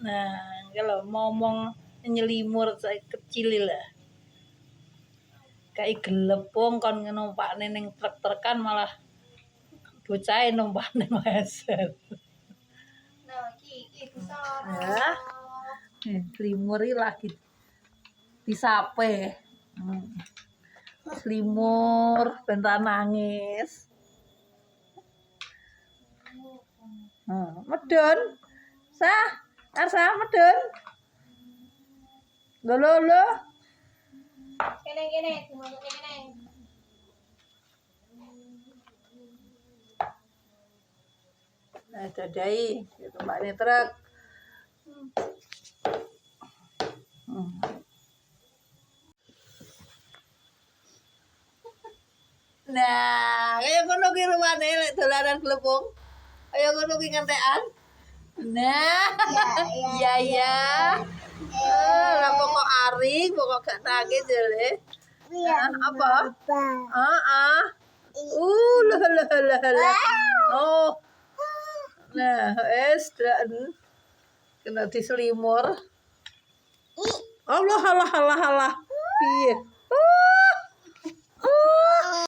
Nah, kalau ngomong nyelimur saya kecil lah. Kayak gelepung kon numpakne ning truk-trukan malah bocahe numpakne meser. Nah, iki besar. Ya. Selimur iki lagi disape. Selimur ben ra nangis. Medun. Sah, Arsa medun. Lho. Kene, dimasukne kene. Nah, dadai, tumpakne truk. Nah, kaya ngono ki rumane lek dolanan glepung. Kaya ngono ki ngentekan. Nah, iya. Lah pokok aring, pokok gak nangis jare. Apa? Heeh. Lah. Oh. Nah, wis kena diselimur. Allah. Piye?